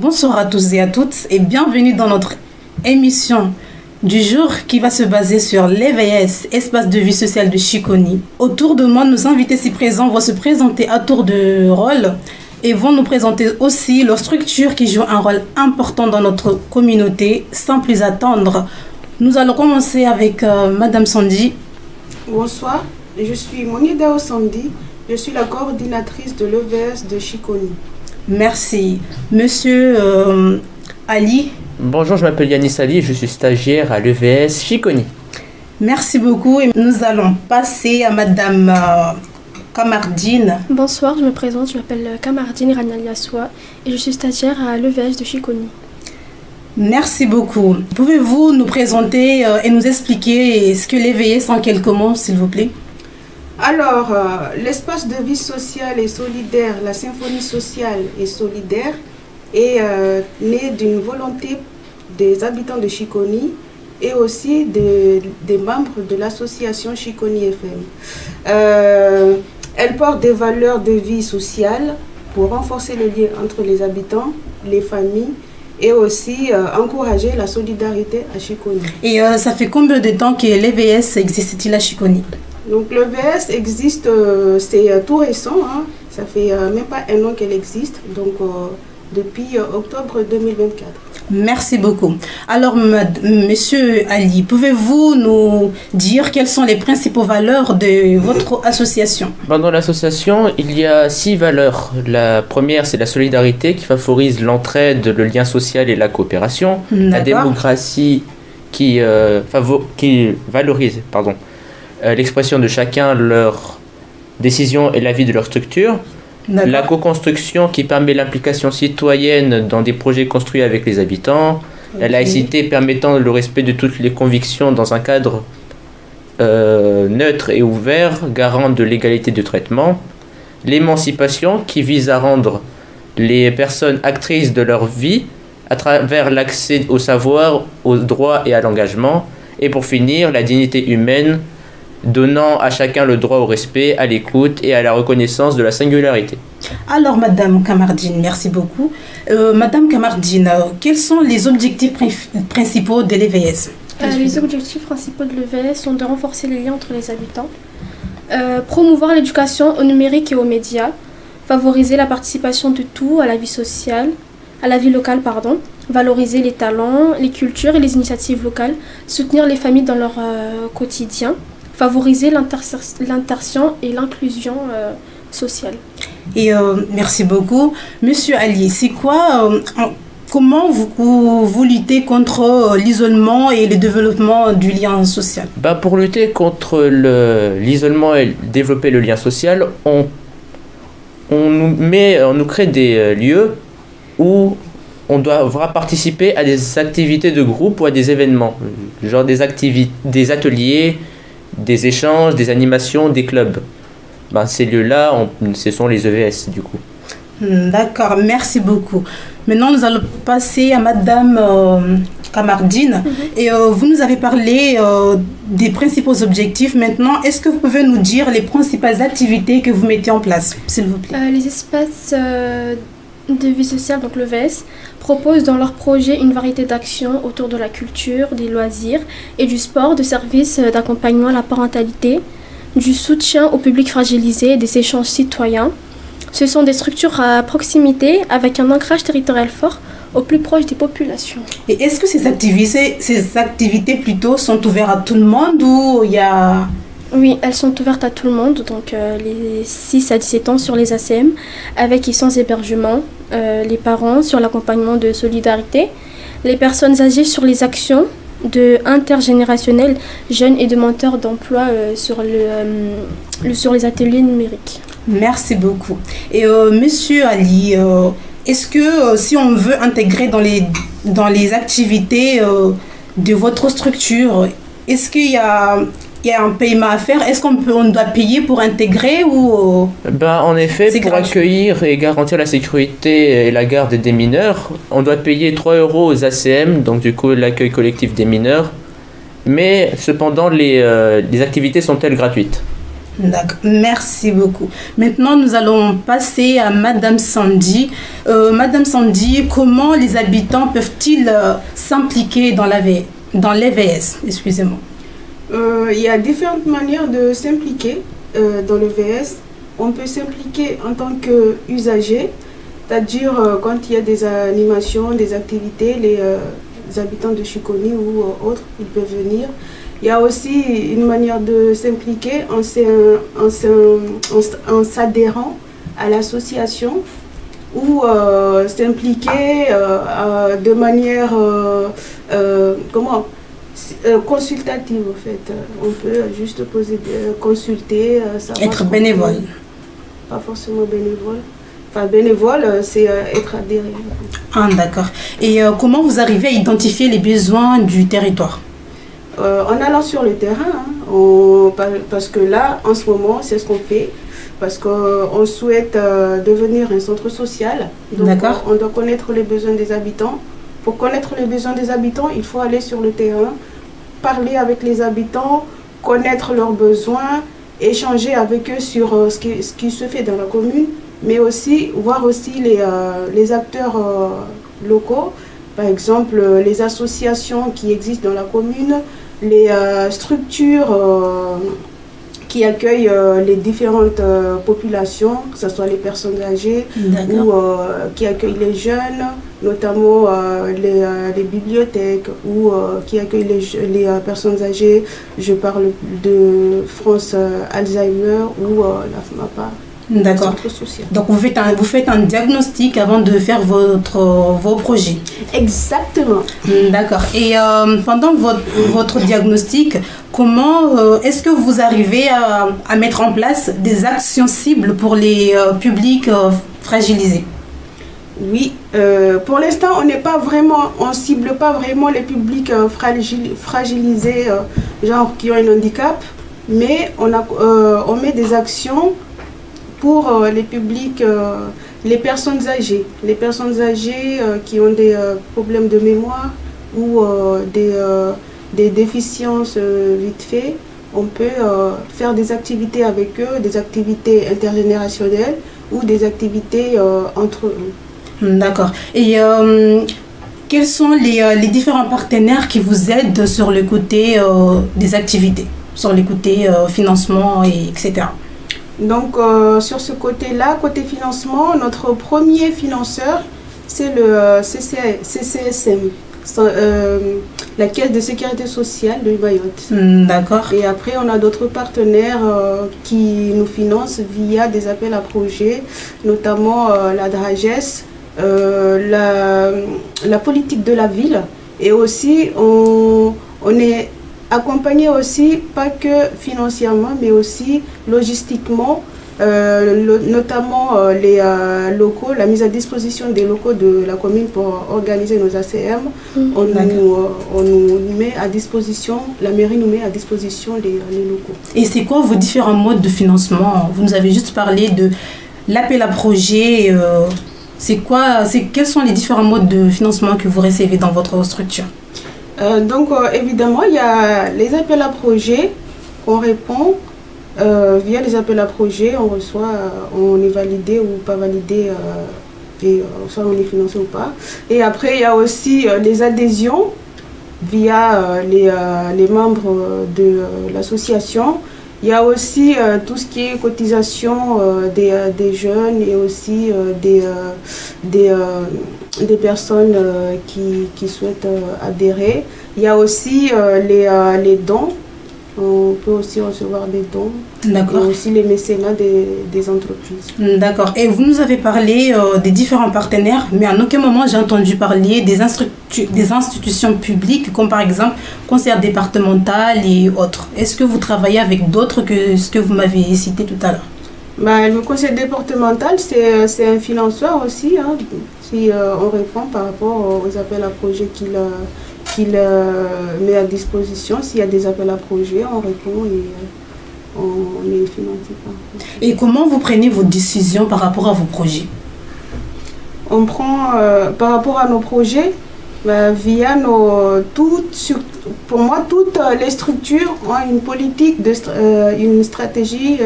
Bonsoir à tous et à toutes et bienvenue dans notre émission du jour qui va se baser sur l'EVS, espace de vie sociale de Chiconi. Autour de moi, nos invités ici présents vont se présenter à tour de rôle et vont nous présenter aussi leur structure qui joue un rôle important dans notre communauté. Sans plus attendre, nous allons commencer avec Madame Sandy. Bonsoir, je suis Moniedao Sandy, je suis la coordinatrice de l'EVS de Chiconi. Merci. Monsieur Ali. Bonjour, je m'appelle Yanis Ali, je suis stagiaire à l'EVS Chiconi. Merci beaucoup et nous allons passer à Madame Kamardine. Bonsoir, je me présente, je m'appelle Kamardine Ranaliaswa et je suis stagiaire à l'EVS de Chiconi. Merci beaucoup. Pouvez-vous nous présenter et nous expliquer ce que l'EVS en quelques mots, s'il vous plaît? Alors, l'espace de vie sociale et solidaire, la symphonie sociale et solidaire, est né d'une volonté des habitants de Chiconi et aussi des membres de l'association Chiconi FM. Elle porte des valeurs de vie sociale pour renforcer le lien entre les habitants, les familles et aussi encourager la solidarité à Chiconi. Et ça fait combien de temps que l'EVS existe-t-il à Chiconi? Donc l'EVS existe, c'est tout récent, hein. Ça fait même pas un an qu'elle existe, donc depuis octobre 2024. Merci beaucoup. Alors, Monsieur Ali, pouvez-vous nous dire quelles sont les principales valeurs de votre association? Dans l'association, il y a 6 valeurs. La première, c'est la solidarité qui favorise l'entraide, le lien social et la coopération. La démocratie qui valorise l'expression de chacun, leurs décisions et l'avis de leur structure. La co-construction qui permet l'implication citoyenne dans des projets construits avec les habitants. La laïcité permettant le respect de toutes les convictions dans un cadre neutre et ouvert, garant de l'égalité de traitement. L'émancipation qui vise à rendre les personnes actrices de leur vie à travers l'accès au savoir, aux droits et à l'engagement. Et pour finir, la dignité humaine, donnant à chacun le droit au respect, à l'écoute et à la reconnaissance de la singularité. Alors, Madame Kamardine, merci beaucoup. Madame Kamardine, quels sont les objectifs principaux de l'EVS? Les objectifs principaux de l'EVS sont de renforcer les liens entre les habitants, promouvoir l'éducation au numérique et aux médias, favoriser la participation de tous à la vie sociale, à la vie locale, valoriser les talents, les cultures et les initiatives locales, soutenir les familles dans leur quotidien, favoriser l'insertion et l'inclusion sociale. Et merci beaucoup. Monsieur Ali, c'est quoi, comment vous luttez contre l'isolement et le développement du lien social? Pour lutter contre l'isolement et développer le lien social, on nous crée des lieux où on devra participer à des activités de groupe ou à des événements, genre des ateliers, des échanges, des animations, des clubs. Ces lieux-là, ce sont les EVS du coup. D'accord, merci beaucoup. Maintenant, nous allons passer à Madame Kamardine. Et vous nous avez parlé des principaux objectifs. Maintenant, est-ce que vous pouvez nous dire les principales activités que vous mettez en place, s'il vous plaît? Les espaces de vie sociale, donc l'EVS, proposent dans leur projet une variété d'actions autour de la culture, des loisirs et du sport, de services d'accompagnement à la parentalité, du soutien au public fragilisé et des échanges citoyens. Ce sont des structures à proximité avec un ancrage territorial fort au plus proche des populations. Et est-ce que ces activités plutôt sont ouvertes à tout le monde ou il y a... Oui, elles sont ouvertes à tout le monde, donc les 6 à 17 ans sur les ACM, avec et sans hébergement, les parents sur l'accompagnement de solidarité, les personnes âgées sur les actions intergénérationnelles, jeunes et demandeurs d'emploi sur les ateliers numériques. Merci beaucoup. Et Monsieur Ali, est-ce que si on veut intégrer dans les activités de votre structure, est-ce qu'il y a un paiement à faire? Est-ce qu'on doit payer pour intégrer ou... En effet, pour accueillir et garantir la sécurité et la garde des mineurs, on doit payer 3 € aux ACM, donc du coup l'accueil collectif des mineurs. Mais cependant, les activités sont-elles gratuites? D'accord, merci beaucoup. Maintenant, nous allons passer à Madame Sandy. Madame Sandy, comment les habitants peuvent-ils s'impliquer dans l'EVS? Excusez-moi. Il y a différentes manières de s'impliquer dans l'EVS. On peut s'impliquer en tant qu'usager, c'est-à-dire quand il y a des animations, des activités, les habitants de Chiconi ou autres, ils peuvent venir. Il y a aussi une manière de s'impliquer en s'adhérant à l'association ou s'impliquer de manière consultative en fait. On peut juste consulter, être bénévole. Pas forcément bénévole. Enfin, bénévole, c'est être adhéré. Ah, d'accord. Et comment vous arrivez à identifier les besoins du territoire? En allant sur le terrain, parce que là, en ce moment, c'est ce qu'on fait, parce qu'on souhaite devenir un centre social. Donc, on doit connaître les besoins des habitants. Pour connaître les besoins des habitants, il faut aller sur le terrain, parler avec les habitants, connaître leurs besoins, échanger avec eux sur ce qui se fait dans la commune, mais aussi voir aussi les acteurs locaux, par exemple les associations qui existent dans la commune, les structures qui accueillent les différentes populations, que ce soit les personnes âgées ou qui accueillent les jeunes, notamment les bibliothèques ou qui accueillent les personnes âgées. Je parle de France Alzheimer ou la FMAPA. D'accord. Donc vous faites un diagnostic avant de faire vos projets. Exactement. D'accord. Et pendant votre diagnostic, comment est-ce que vous arrivez à mettre en place des actions cibles pour les publics fragilisés? Oui, pour l'instant, on cible pas vraiment les publics fragilisés, genre qui ont un handicap, mais on met des actions pour les publics, les personnes âgées qui ont des problèmes de mémoire ou des déficiences vite fait. On peut faire des activités avec eux, des activités intergénérationnelles ou des activités entre eux. D'accord. Et quels sont les différents partenaires qui vous aident sur le côté des activités, sur le côté financement, etc. Donc, sur ce côté-là, côté financement, notre premier financeur, c'est le CCSM, la Caisse de sécurité sociale de Mayotte. D'accord. Et après, on a d'autres partenaires qui nous financent via des appels à projets, notamment la DRAGES, la politique de la ville. Et aussi, on est accompagner aussi, pas que financièrement, mais aussi logistiquement, notamment les locaux, la mise à disposition des locaux de la commune pour organiser nos ACM. On nous met à disposition, la mairie nous met à disposition les locaux. Et c'est quoi vos différents modes de financement? Vous nous avez juste parlé de l'appel à projet. Quels sont les différents modes de financement que vous recevez dans votre structure? Donc évidemment, il y a les appels à projets qu'on répond. Via les appels à projets, on reçoit, on est validé ou pas validé, et soit on est financé ou pas. Et après, il y a aussi les adhésions via les membres de l'association. Il y a aussi tout ce qui est cotisation des jeunes et aussi des personnes qui souhaitent adhérer. Il y a aussi les dons. On peut aussi recevoir des dons. D'accord. Et aussi les mécénats des entreprises. D'accord. Et vous nous avez parlé des différents partenaires, mais à aucun moment j'ai entendu parler des institutions publiques, comme par exemple conseil départemental et autres. Est-ce que vous travaillez avec d'autres que ce que vous m'avez cité tout à l'heure? Le conseil départemental, c'est un financeur aussi. Hein, si on répond par rapport aux appels à projets qu'il met à disposition. S'il y a des appels à projets, on répond et on est financé. Et comment vous prenez vos décisions par rapport à vos projets? On prend par rapport à nos projets, Via pour moi, toutes les structures ont une politique, une stratégie,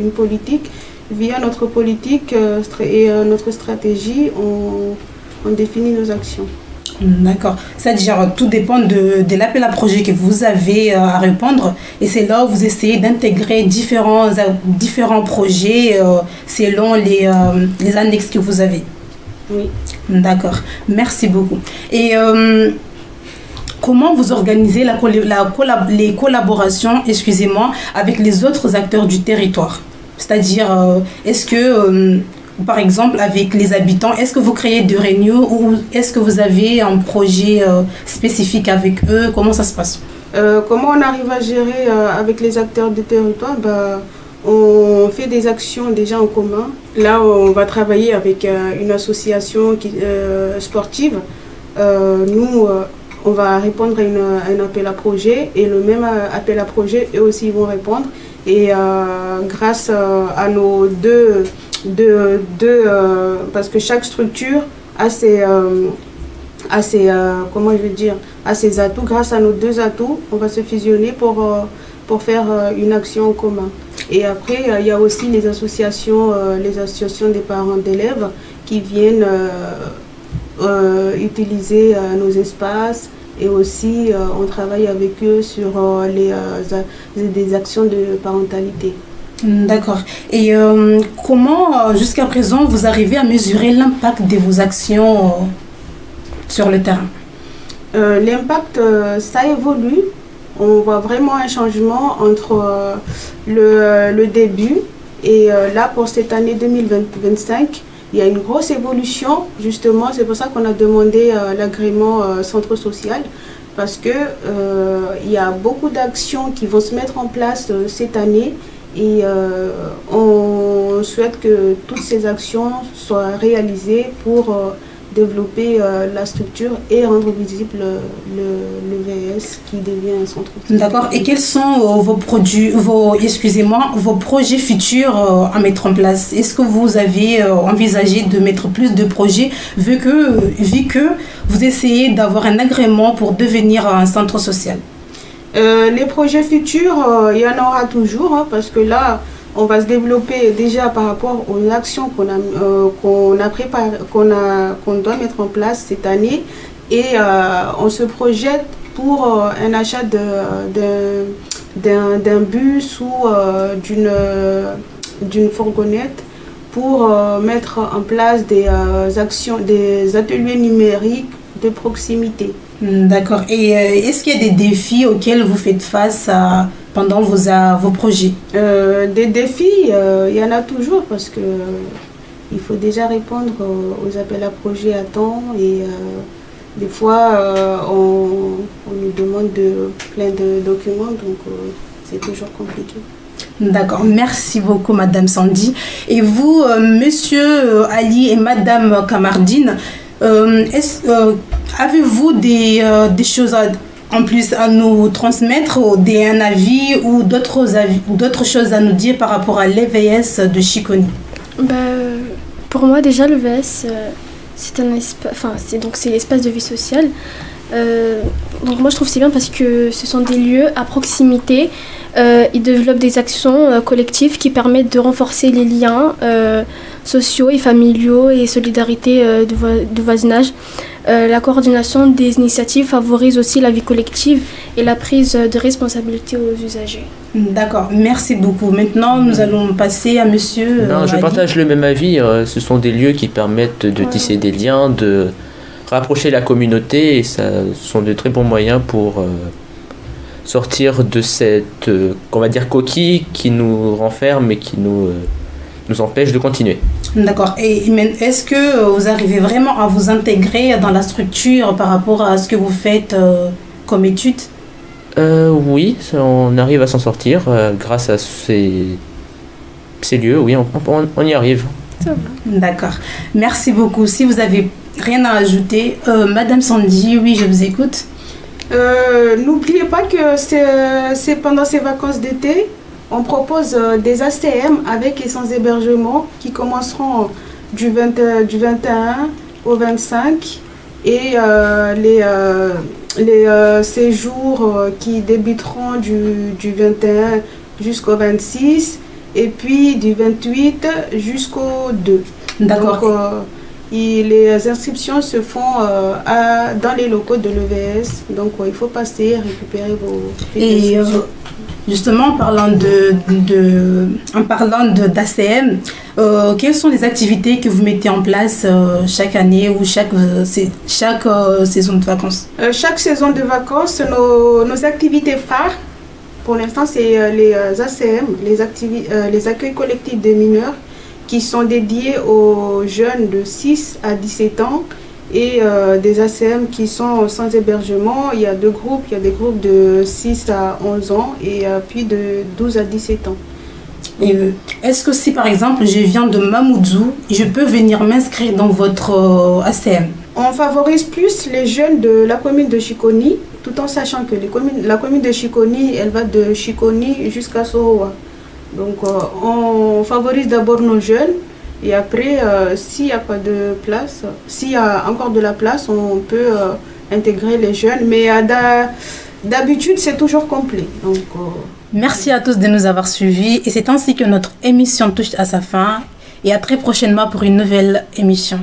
une politique. Via notre politique et notre stratégie, on définit nos actions. D'accord. C'est-à-dire tout dépend de l'appel à projet que vous avez à répondre et c'est là où vous essayez d'intégrer différents projets selon les annexes que vous avez. Oui. D'accord. Merci beaucoup. Et comment vous organisez les collaborations, excusez-moi, avec les autres acteurs du territoire? C'est-à-dire, est-ce que... par exemple, avec les habitants, est-ce que vous créez des réunions ou est-ce que vous avez un projet spécifique avec eux? Comment ça se passe? Comment on arrive à gérer avec les acteurs du territoire? On fait des actions déjà en commun. Là, on va travailler avec une association sportive. Nous, on va répondre à un appel à projet et le même appel à projet, eux aussi vont répondre. Et grâce à nos parce que chaque structure a ses comment je vais dire, a ses atouts. Grâce à nos deux atouts, on va se fusionner pour faire une action en commun. Et après, il y a aussi les associations des parents d'élèves qui viennent utiliser nos espaces. Et aussi, on travaille avec eux sur des actions de parentalité. D'accord. Et comment, jusqu'à présent, vous arrivez à mesurer l'impact de vos actions sur le terrain? L'impact, ça évolue. On voit vraiment un changement entre le début et là, pour cette année 2025, il y a une grosse évolution. Justement, c'est pour ça qu'on a demandé l'agrément centre social, parce que il y a beaucoup d'actions qui vont se mettre en place cette année. Et on souhaite que toutes ces actions soient réalisées pour développer la structure et rendre visible le VS qui devient un centre. D'accord. Et quels sont vos projets futurs à mettre en place? Est-ce que vous avez envisagé de mettre plus de projets vu que vous essayez d'avoir un agrément pour devenir un centre social? Les projets futurs, il y en aura toujours, hein, parce que là, on va se développer déjà par rapport aux actions qu'on doit mettre en place cette année. Et on se projette pour un achat d'un bus ou d'une fourgonnette pour mettre en place des ateliers numériques de proximité. D'accord. Et est-ce qu'il y a des défis auxquels vous faites face pendant vos projets? Des défis, il y en a toujours parce que il faut déjà répondre aux appels à projets à temps et des fois on nous demande plein de documents, donc c'est toujours compliqué. D'accord, merci beaucoup Madame Sandy. Et vous, Monsieur Ali et Madame Kamardine, avez-vous des choses en plus à nous transmettre, un avis ou d'autres choses à nous dire par rapport à l'EVS de Chiconi? Pour moi déjà l'EVS c'est l'espace de vie sociale. Donc moi je trouve c'est bien parce que ce sont des lieux à proximité. Ils développent des actions collectives qui permettent de renforcer les liens sociaux et familiaux et solidarité de voisinage. La coordination des initiatives favorise aussi la vie collective et la prise de responsabilité aux usagers. D'accord, merci beaucoup. Maintenant, nous allons passer à Monsieur... Non, je partage le même avis. Ce sont des lieux qui permettent de tisser des liens, de rapprocher la communauté et ce sont de très bons moyens pour sortir de cette qu'on va dire coquille qui nous renferme et qui nous empêche de continuer. D'accord. Et est-ce que vous arrivez vraiment à vous intégrer dans la structure par rapport à ce que vous faites comme études? Oui, on arrive à s'en sortir grâce à ces lieux. Oui, on y arrive. D'accord. Merci beaucoup. Si vous avez rien à ajouter, Madame Sandy, oui, je vous écoute. N'oubliez pas que c'est pendant ces vacances d'été, on propose des ACM avec et sans hébergement qui commenceront du 21 au 25 et les séjours qui débuteront du 21 jusqu'au 26 et puis du 28 jusqu'au 2. D'accord. Donc, les inscriptions se font dans les locaux de l'EVS. Donc, il faut passer, récupérer vos Et justement, en parlant d'ACM, quelles sont les activités que vous mettez en place chaque année ou chaque saison de vacances? Chaque saison de vacances, nos activités phares, pour l'instant, c'est les ACM, les accueils collectifs des mineurs, qui sont dédiés aux jeunes de 6 à 17 ans et des ACM qui sont sans hébergement. Il y a deux groupes, il y a des groupes de 6 à 11 ans et puis de 12 à 17 ans. Est-ce que si par exemple je viens de Mamoudzou, je peux venir m'inscrire dans votre ACM? On favorise plus les jeunes de la commune de Chikoni, tout en sachant que la commune de Chikoni, elle va de Chikoni jusqu'à Sorowa. Donc on favorise d'abord nos jeunes et après s'il n'y a pas de place, s'il y a encore de la place, on peut intégrer les jeunes. Mais d'habitude c'est toujours complet. Donc, merci à tous de nous avoir suivis et c'est ainsi que notre émission touche à sa fin et à très prochainement pour une nouvelle émission.